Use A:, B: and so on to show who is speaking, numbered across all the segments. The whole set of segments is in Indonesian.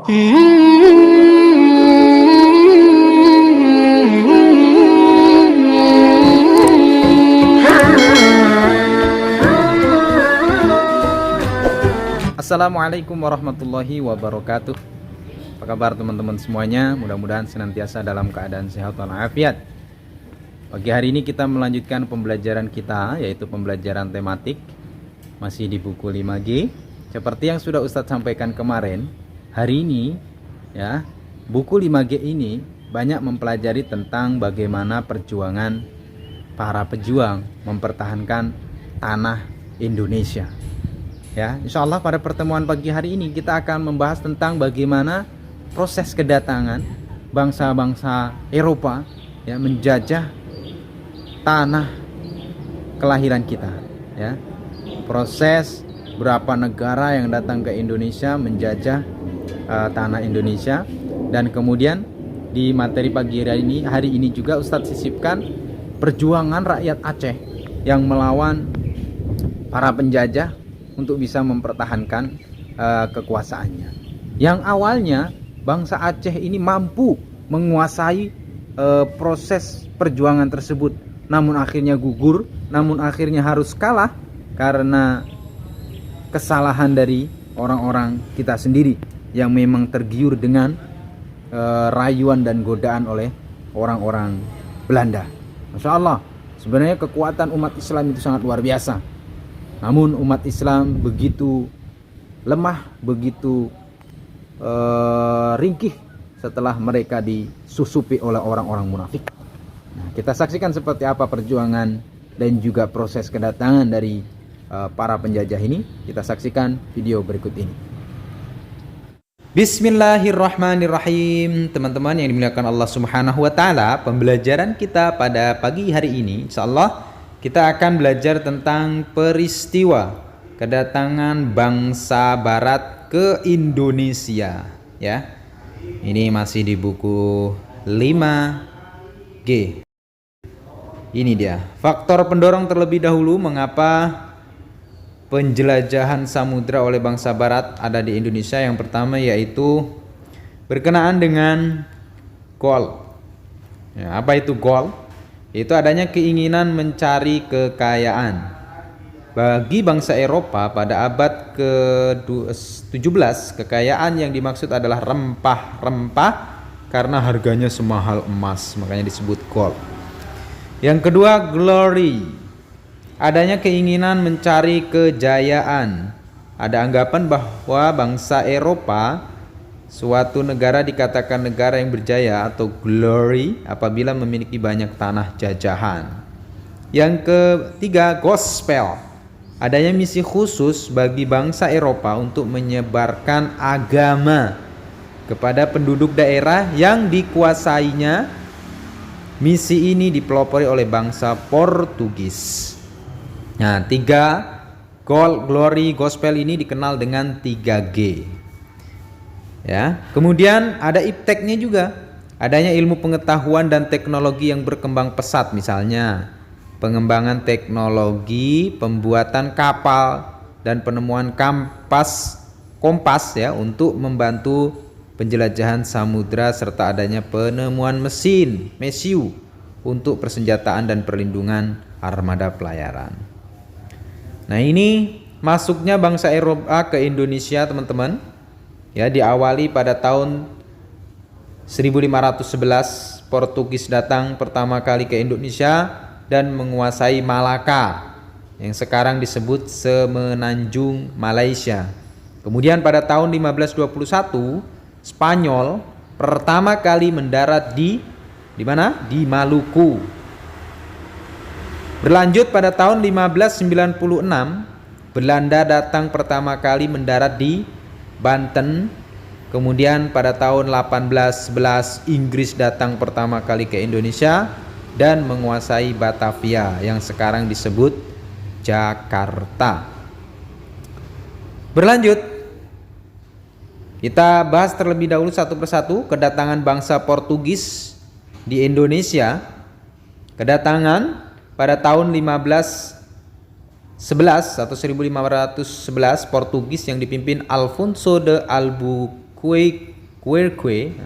A: Assalamualaikum warahmatullahi wabarakatuh. Apa kabar teman-teman semuanya? Mudah-mudahan senantiasa dalam keadaan sehat walafiat. Pagi hari ini kita melanjutkan pembelajaran kita, yaitu pembelajaran tematik masih di buku 5G. Seperti yang sudah Ustadz sampaikan kemarin, hari ini ya, buku 5G ini banyak mempelajari tentang bagaimana perjuangan para pejuang mempertahankan tanah Indonesia. Ya, insya Allah pada pertemuan pagi hari ini kita akan membahas tentang bagaimana proses kedatangan bangsa-bangsa Eropa ya menjajah tanah kelahiran kita. Ya, proses berapa negara yang datang ke Indonesia menjajah tanah Indonesia, dan kemudian di materi pagi hari ini juga Ustadz sisipkan perjuangan rakyat Aceh yang melawan para penjajah untuk bisa mempertahankan kekuasaannya. Yang awalnya bangsa Aceh ini mampu menguasai proses perjuangan tersebut, namun akhirnya gugur, namun akhirnya harus kalah karena kesalahan dari orang-orang kita sendiri yang memang tergiur dengan rayuan dan godaan oleh orang-orang Belanda. Masya Allah, sebenarnya kekuatan umat Islam itu sangat luar biasa. Namun umat Islam begitu lemah, begitu ringkih setelah mereka disusupi oleh orang-orang munafik. Nah, kita saksikan seperti apa perjuangan dan juga proses kedatangan dari para penjajah ini. Kita saksikan video berikut ini. Bismillahirrahmanirrahim. Teman-teman yang dimuliakan Allah Subhanahu wa taala, pembelajaran kita pada pagi hari ini insyaallah kita akan belajar tentang peristiwa kedatangan bangsa barat ke Indonesia ya. Ini masih di buku 5G. Ini dia. Faktor pendorong terlebih dahulu mengapa penjelajahan samudra oleh bangsa barat ada di Indonesia. Yang pertama yaitu berkenaan dengan gold. Ya, apa itu gold? Itu adanya keinginan mencari kekayaan. Bagi bangsa Eropa pada abad ke-17, kekayaan yang dimaksud adalah rempah-rempah karena harganya semahal emas, makanya disebut gold. Yang kedua, glory. Adanya keinginan mencari kejayaan. Ada anggapan bahwa bangsa Eropa, suatu negara dikatakan negara yang berjaya atau glory apabila memiliki banyak tanah jajahan. Yang ketiga, gospel. Adanya misi khusus bagi bangsa Eropa untuk menyebarkan agama kepada penduduk daerah yang dikuasainya. Misi ini dipelopori oleh bangsa Portugis. Nah, glory, gospel ini dikenal dengan 3G. Ya, kemudian ada ipteknya juga. Adanya ilmu pengetahuan dan teknologi yang berkembang pesat, misalnya pengembangan teknologi pembuatan kapal dan penemuan kompas ya untuk membantu penjelajahan samudra, serta adanya penemuan mesin mesiu untuk persenjataan dan perlindungan armada pelayaran. Nah, ini masuknya bangsa Eropa ke Indonesia, teman-teman. Ya, diawali pada tahun 1511 Portugis datang pertama kali ke Indonesia dan menguasai Malaka yang sekarang disebut Semenanjung Malaysia. Kemudian pada tahun 1521 Spanyol pertama kali mendarat di mana? Di Maluku. Berlanjut pada tahun 1596 Belanda datang pertama kali mendarat di Banten. Kemudian pada tahun 1811 Inggris datang pertama kali ke Indonesia dan menguasai Batavia yang sekarang disebut Jakarta. Berlanjut, kita bahas terlebih dahulu satu persatu kedatangan bangsa Portugis di Indonesia. Kedatangan pada tahun 1511 atau 1511 Portugis yang dipimpin Alfonso de Albuquerque Quirque,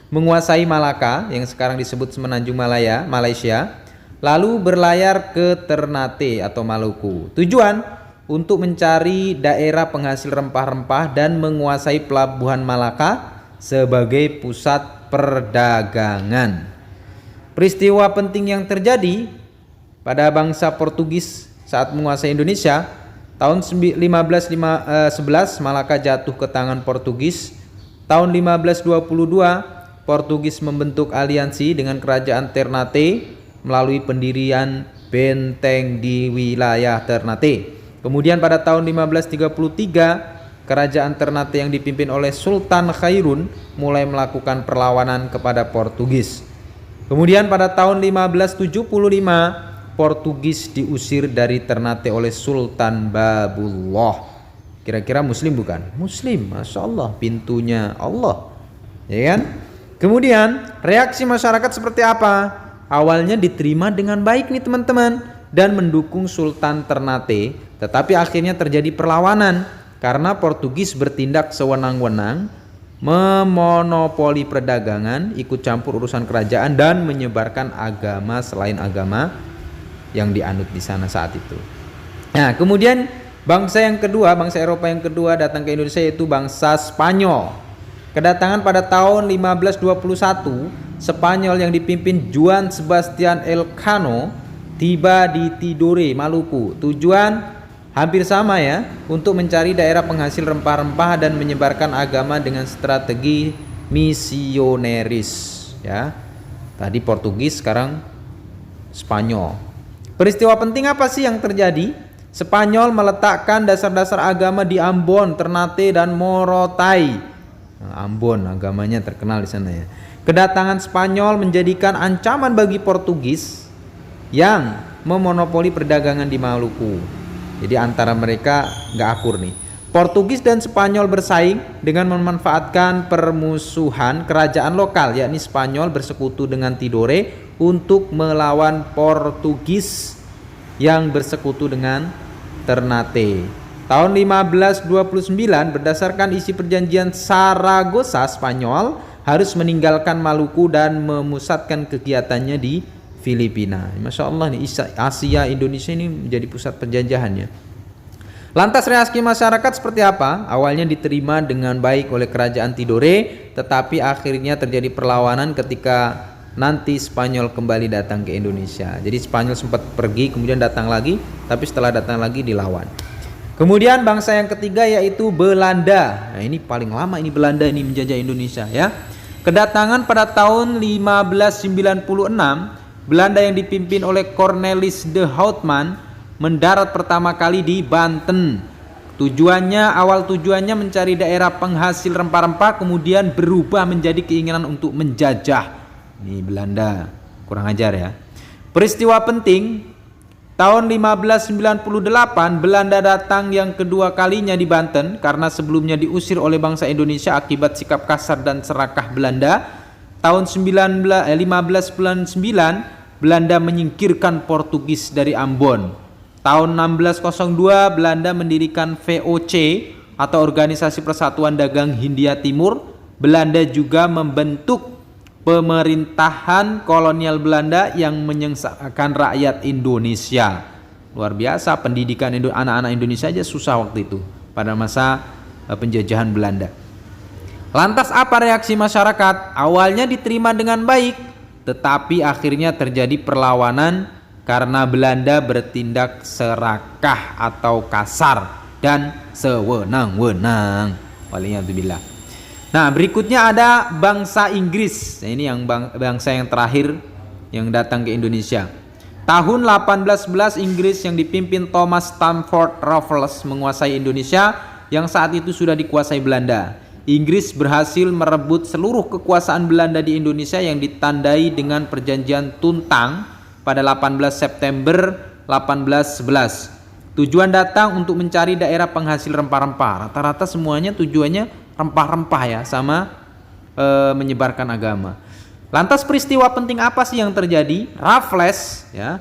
A: menguasai Malaka yang sekarang disebut Semenanjung Malaya, Malaysia, lalu berlayar ke Ternate atau Maluku. Tujuan untuk mencari daerah penghasil rempah-rempah dan menguasai pelabuhan Malaka sebagai pusat perdagangan. Peristiwa penting yang terjadi pada bangsa Portugis saat menguasai Indonesia, tahun 1511 Malaka jatuh ke tangan Portugis. Tahun 1522 Portugis membentuk aliansi dengan kerajaan Ternate melalui pendirian benteng di wilayah Ternate. Kemudian pada tahun 1533 kerajaan Ternate yang dipimpin oleh Sultan Khairun mulai melakukan perlawanan kepada Portugis. Kemudian pada tahun 1575 Portugis diusir dari Ternate oleh Sultan Babullah. Kira-kira muslim bukan? Muslim, Masya Allah, pintunya Allah, ya kan? Kemudian reaksi masyarakat seperti apa? Awalnya diterima dengan baik nih teman-teman dan mendukung Sultan Ternate, tetapi akhirnya terjadi perlawanan karena Portugis bertindak sewenang-wenang, memonopoli perdagangan, ikut campur urusan kerajaan dan menyebarkan agama selain agama yang dianut di sana saat itu. Nah, kemudian bangsa yang kedua, bangsa Eropa yang kedua datang ke Indonesia yaitu bangsa Spanyol. Kedatangan pada tahun 1521, Spanyol yang dipimpin Juan Sebastian Elcano tiba di Tidore, Maluku. Tujuan hampir sama ya, untuk mencari daerah penghasil rempah-rempah dan menyebarkan agama dengan strategi misioneris ya. Tadi Portugis, sekarang Spanyol. Peristiwa penting apa sih yang terjadi? Spanyol meletakkan dasar-dasar agama di Ambon, Ternate dan Morotai. Ambon agamanya terkenal di sana ya. Kedatangan Spanyol menjadikan ancaman bagi Portugis yang memonopoli perdagangan di Maluku. Jadi antara mereka nggak akur nih. Portugis dan Spanyol bersaing dengan memanfaatkan permusuhan kerajaan lokal, yakni Spanyol bersekutu dengan Tidore untuk melawan Portugis yang bersekutu dengan Ternate. Tahun 1529 berdasarkan isi perjanjian Saragossa, Spanyol harus meninggalkan Maluku dan memusatkan kegiatannya di Filipina. Masya Allah nih, Asia Indonesia ini menjadi pusat penjajahannya. Lantas reaksi masyarakat seperti apa? Awalnya diterima dengan baik oleh kerajaan Tidore, tetapi akhirnya terjadi perlawanan ketika nanti Spanyol kembali datang ke Indonesia. Jadi Spanyol sempat pergi kemudian datang lagi, tapi setelah datang lagi dilawan. Kemudian bangsa yang ketiga yaitu Belanda. Nah, ini paling lama ini Belanda ini menjajah Indonesia ya. Kedatangan pada tahun 1596, Belanda yang dipimpin oleh Cornelis de Houtman mendarat pertama kali di Banten. Awal tujuannya mencari daerah penghasil rempah-rempah, kemudian berubah menjadi keinginan untuk menjajah. Ini Belanda, kurang ajar ya. Peristiwa penting, tahun 1598 Belanda datang yang kedua kalinya di Banten karena sebelumnya diusir oleh bangsa Indonesia akibat sikap kasar dan serakah Belanda. Tahun 1599 Belanda menyingkirkan Portugis dari Ambon. Tahun 1602 Belanda mendirikan VOC atau Organisasi Persatuan Dagang Hindia Timur. Belanda juga membentuk pemerintahan kolonial Belanda yang menyengsarakan rakyat Indonesia. Luar biasa, pendidikan anak-anak Indonesia aja susah waktu itu pada masa penjajahan Belanda. Lantas apa reaksi masyarakat? Awalnya diterima dengan baik, tetapi akhirnya terjadi perlawanan karena Belanda bertindak serakah atau kasar dan sewenang-wenang. Waliyadzubillah. Nah, berikutnya ada bangsa Inggris. Nah, ini yang bangsa yang terakhir yang datang ke Indonesia. Tahun 1811 Inggris yang dipimpin Thomas Stamford Raffles menguasai Indonesia yang saat itu sudah dikuasai Belanda. Inggris berhasil merebut seluruh kekuasaan Belanda di Indonesia yang ditandai dengan perjanjian Tuntang pada 18 September 1811. Tujuan datang untuk mencari daerah penghasil rempah-rempah. Rata-rata semuanya tujuannya rempah-rempah ya, sama menyebarkan agama. Lantas peristiwa penting apa sih yang terjadi? Raffles ya,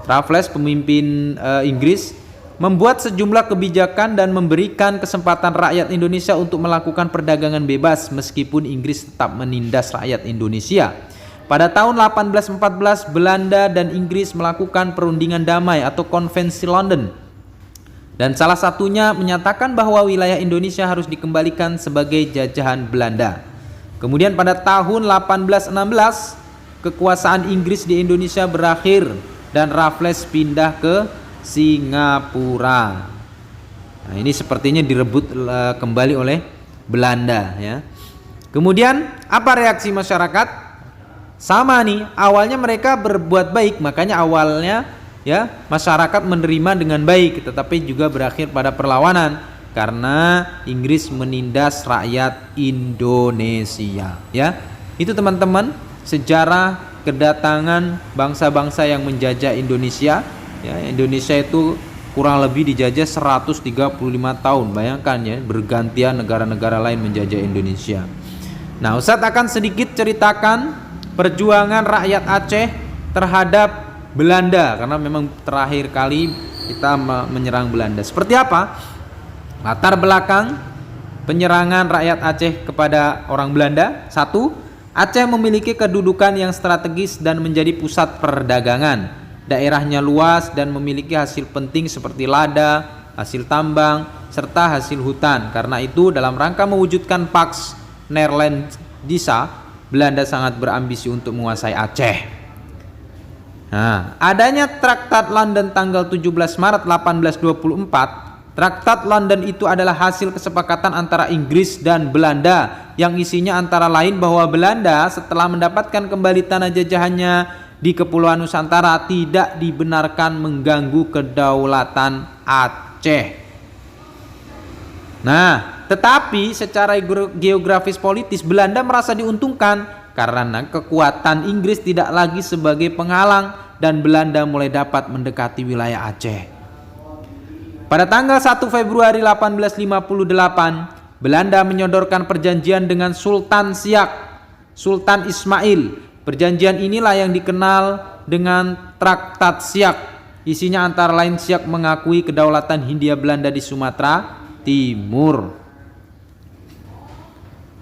A: Raffles pemimpin Inggris membuat sejumlah kebijakan dan memberikan kesempatan rakyat Indonesia untuk melakukan perdagangan bebas meskipun Inggris tetap menindas rakyat Indonesia. Pada tahun 1814, Belanda dan Inggris melakukan perundingan damai atau Konvensi London. Dan salah satunya menyatakan bahwa wilayah Indonesia harus dikembalikan sebagai jajahan Belanda. Kemudian pada tahun 1816, kekuasaan Inggris di Indonesia berakhir dan Raffles pindah ke Singapura. Nah, ini sepertinya direbut kembali oleh Belanda ya. Kemudian apa reaksi masyarakat? Sama nih, awalnya mereka berbuat baik, makanya awalnya ya masyarakat menerima dengan baik, tetapi juga berakhir pada perlawanan karena Inggris menindas rakyat Indonesia ya. Itu teman-teman sejarah kedatangan bangsa-bangsa yang menjajah Indonesia ya. Indonesia itu kurang lebih dijajah 135 tahun. Bayangkan ya, bergantian negara-negara lain menjajah Indonesia. Nah, Ustadz akan sedikit ceritakan perjuangan rakyat Aceh terhadap Belanda, karena memang terakhir kali kita menyerang Belanda. Seperti apa latar belakang penyerangan rakyat Aceh kepada orang Belanda? Satu, Aceh memiliki kedudukan yang strategis dan menjadi pusat perdagangan. Daerahnya luas dan memiliki hasil penting seperti lada, hasil tambang, serta hasil hutan. Karena itu dalam rangka mewujudkan Pax Neerlandisa, Belanda sangat berambisi untuk menguasai Aceh. Nah, adanya Traktat London tanggal 17 Maret 1824. Traktat London itu adalah hasil kesepakatan antara Inggris dan Belanda yang isinya antara lain bahwa Belanda setelah mendapatkan kembali tanah jajahannya di Kepulauan Nusantara tidak dibenarkan mengganggu kedaulatan Aceh. Nah, tetapi secara geografis politis Belanda merasa diuntungkan karena kekuatan Inggris tidak lagi sebagai penghalang dan Belanda mulai dapat mendekati wilayah Aceh. Pada tanggal 1 Februari 1858, Belanda menyodorkan perjanjian dengan Sultan Siak, Sultan Ismail. Perjanjian inilah yang dikenal dengan Traktat Siak. Isinya antara lain Siak mengakui kedaulatan Hindia Belanda di Sumatera Timur.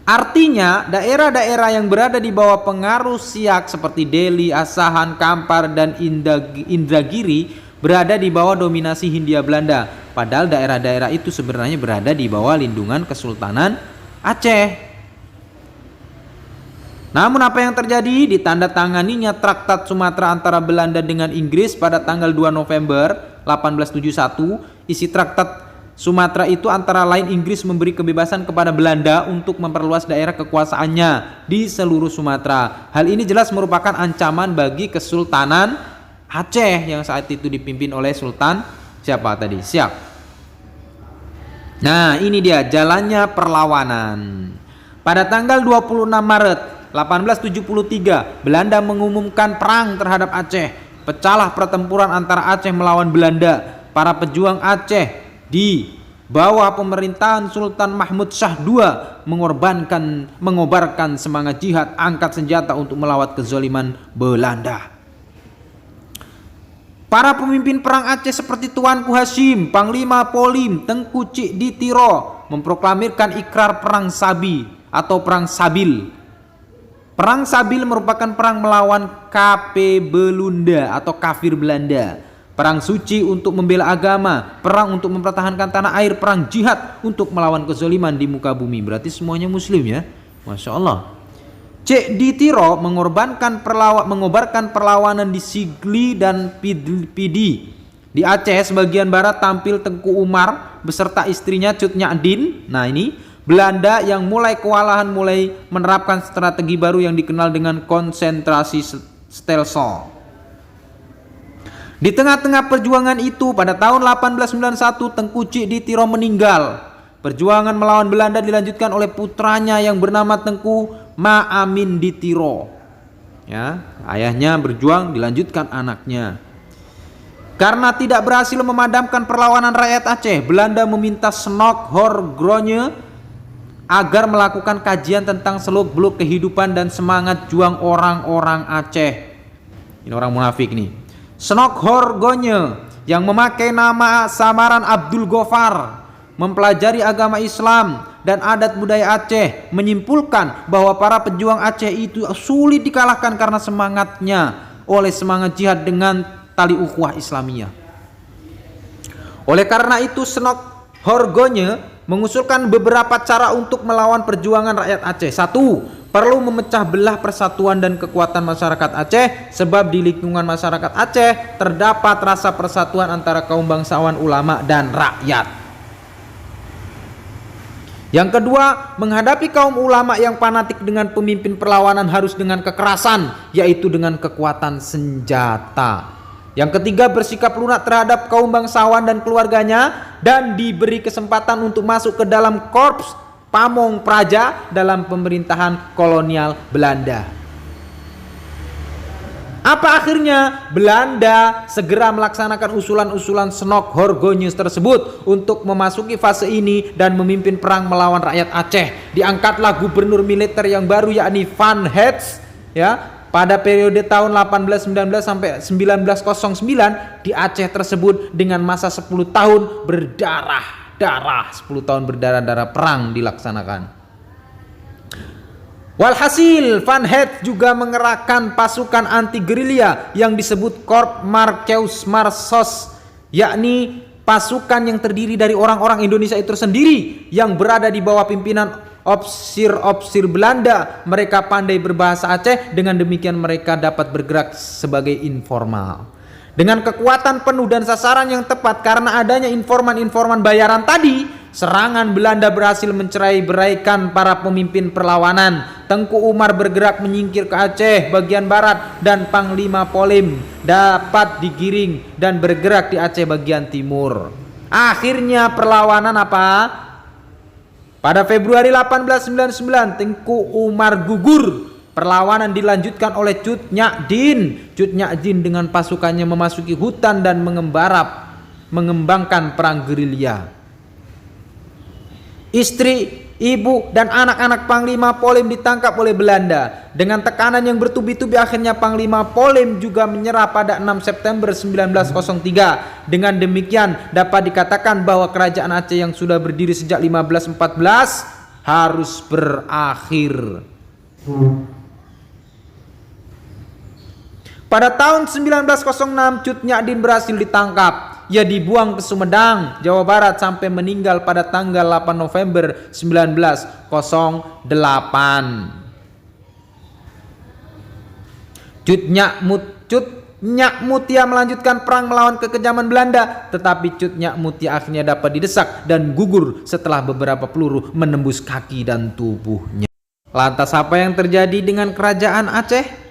A: Artinya daerah-daerah yang berada di bawah pengaruh Siak seperti Delhi, Asahan, Kampar, dan Indragiri berada di bawah dominasi Hindia Belanda. Padahal daerah-daerah itu sebenarnya berada di bawah lindungan Kesultanan Aceh. Namun apa yang terjadi? Ditandatanganinya Traktat Sumatera antara Belanda dengan Inggris pada tanggal 2 November 1871. Isi Traktat Sumatera itu antara lain Inggris memberi kebebasan kepada Belanda untuk memperluas daerah kekuasaannya di seluruh Sumatera. Hal ini jelas merupakan ancaman bagi Kesultanan Aceh yang saat itu dipimpin oleh Sultan siapa tadi? Siak. Nah, ini dia jalannya perlawanan. Pada tanggal 26 Maret 1873, Belanda mengumumkan perang terhadap Aceh. Pecahlah pertempuran antara Aceh melawan Belanda. Para pejuang Aceh di bawah pemerintahan Sultan Mahmud Shah II mengobarkan semangat jihad, angkat senjata untuk melawan kezaliman Belanda. Para pemimpin perang Aceh seperti Tuanku Hashim, Panglima Polim, Tengku Cik Ditiro memproklamirkan ikrar perang Sabi atau perang Sabil. Perang Sabil merupakan perang melawan KP Belanda atau kafir Belanda. Perang suci untuk membela agama, perang untuk mempertahankan tanah air, perang jihad untuk melawan kezaliman di muka bumi. Berarti semuanya muslim ya. Masya Allah. Cik Ditiro mengobarkan perlawanan di Sigli dan Pidi. Di Aceh sebagian barat tampil Tengku Umar beserta istrinya Cut Nyadin. Nah, ini Belanda yang mulai kewalahan mulai menerapkan strategi baru yang dikenal dengan konsentrasi stelsel. Di tengah-tengah perjuangan itu pada tahun 1891 Tengku Cik Ditiro meninggal. Perjuangan melawan Belanda dilanjutkan oleh putranya yang bernama Tengku Maamin Ditiro. Ya, ayahnya berjuang, dilanjutkan anaknya. Karena tidak berhasil memadamkan perlawanan rakyat Aceh, Belanda meminta Snok Horgrogne agar melakukan kajian tentang seluk-beluk kehidupan dan semangat juang orang-orang Aceh. Ini orang munafik nih. Snok Horgrogne yang memakai nama samaran Abdul Ghaffar mempelajari agama Islam dan adat budaya Aceh menyimpulkan bahwa para pejuang Aceh itu sulit dikalahkan karena semangatnya oleh semangat jihad dengan tali ukhuwah Islamiyah. Oleh karena itu Senok Horgonye mengusulkan beberapa cara untuk melawan perjuangan rakyat Aceh. 1. Perlu memecah belah persatuan dan kekuatan masyarakat Aceh, sebab di lingkungan masyarakat Aceh terdapat rasa persatuan antara kaum bangsawan, ulama, dan rakyat. Yang kedua, menghadapi kaum ulama yang fanatik dengan pemimpin perlawanan harus dengan kekerasan, yaitu dengan kekuatan senjata. Yang ketiga, bersikap lunak terhadap kaum bangsawan dan keluarganya dan diberi kesempatan untuk masuk ke dalam korps pamong praja dalam pemerintahan kolonial Belanda. Apa akhirnya? Belanda segera melaksanakan usulan-usulan Senok Horgonye tersebut untuk memasuki fase ini dan memimpin perang melawan rakyat Aceh. Diangkatlah gubernur militer yang baru, yakni Van Heets, ya. Pada periode tahun 1819 sampai 1909 di Aceh tersebut dengan masa 10 tahun berdarah-darah, 10 tahun berdarah-darah perang dilaksanakan. Walhasil, Van Heets juga mengerahkan pasukan anti gerilya yang disebut Korps Marqueus Marsos, yakni pasukan yang terdiri dari orang-orang Indonesia itu sendiri yang berada di bawah pimpinan opsir-opsir Belanda. Mereka pandai berbahasa Aceh, dengan demikian mereka dapat bergerak sebagai informal. Dengan kekuatan penuh dan sasaran yang tepat karena adanya informan-informan bayaran tadi, serangan Belanda berhasil mencerai-beraikan para pemimpin perlawanan. Tengku Umar bergerak menyingkir ke Aceh bagian barat dan Panglima Polim dapat digiring dan bergerak di Aceh bagian timur. Akhirnya perlawanan apa? Pada Februari 1899 Tengku Umar gugur. Perlawanan dilanjutkan oleh Cut Nyak Dien. Cut Nyak Dien dengan pasukannya memasuki hutan dan mengembangkan perang gerilya. Istri, ibu, dan anak-anak Panglima Polim ditangkap oleh Belanda. Dengan tekanan yang bertubi-tubi akhirnya Panglima Polim juga menyerah pada 6 September 1903. Dengan demikian dapat dikatakan bahwa kerajaan Aceh yang sudah berdiri sejak 1514 harus berakhir. Pada tahun 1906 Cut Nyak Dien berhasil ditangkap. Ia dibuang ke Sumedang, Jawa Barat sampai meninggal pada tanggal 8 November 1908. Cut Nyak Mutia melanjutkan perang melawan kekejaman Belanda, tetapi Cut Nyak Mutia akhirnya dapat didesak dan gugur setelah beberapa peluru menembus kaki dan tubuhnya. Lantas apa yang terjadi dengan kerajaan Aceh?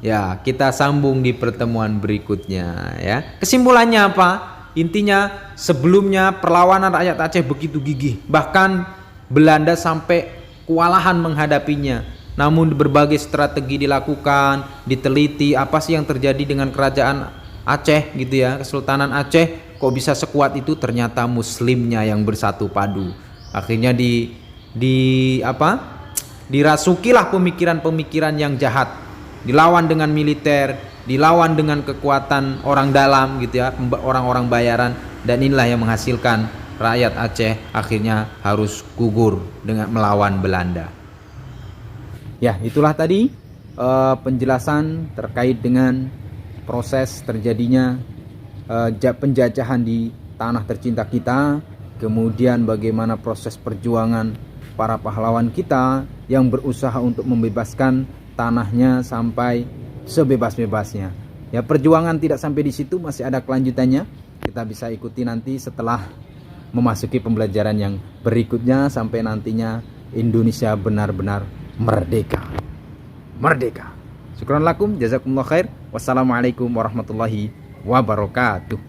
A: Ya, kita sambung di pertemuan berikutnya ya. Kesimpulannya apa? Intinya sebelumnya perlawanan rakyat Aceh begitu gigih, bahkan Belanda sampai kewalahan menghadapinya. Namun berbagai strategi dilakukan, diteliti apa sih yang terjadi dengan kerajaan Aceh gitu ya, Kesultanan Aceh kok bisa sekuat itu? Ternyata muslimnya yang bersatu padu. Akhirnya dirasukilah pemikiran-pemikiran yang jahat. Dilawan dengan militer, dilawan dengan kekuatan orang dalam gitu ya, orang-orang bayaran, dan inilah yang menghasilkan rakyat Aceh akhirnya harus gugur dengan melawan Belanda. Ya, itulah tadi penjelasan terkait dengan proses terjadinya penjajahan di tanah tercinta kita, kemudian bagaimana proses perjuangan para pahlawan kita yang berusaha untuk membebaskan tanahnya sampai sebebas-bebasnya. Ya, perjuangan tidak sampai di situ, masih ada kelanjutannya. Kita bisa ikuti nanti setelah memasuki pembelajaran yang berikutnya sampai nantinya Indonesia benar-benar merdeka. Merdeka. Syukran lakum, jazakumullah khair. Wassalamualaikum warahmatullahi wabarakatuh.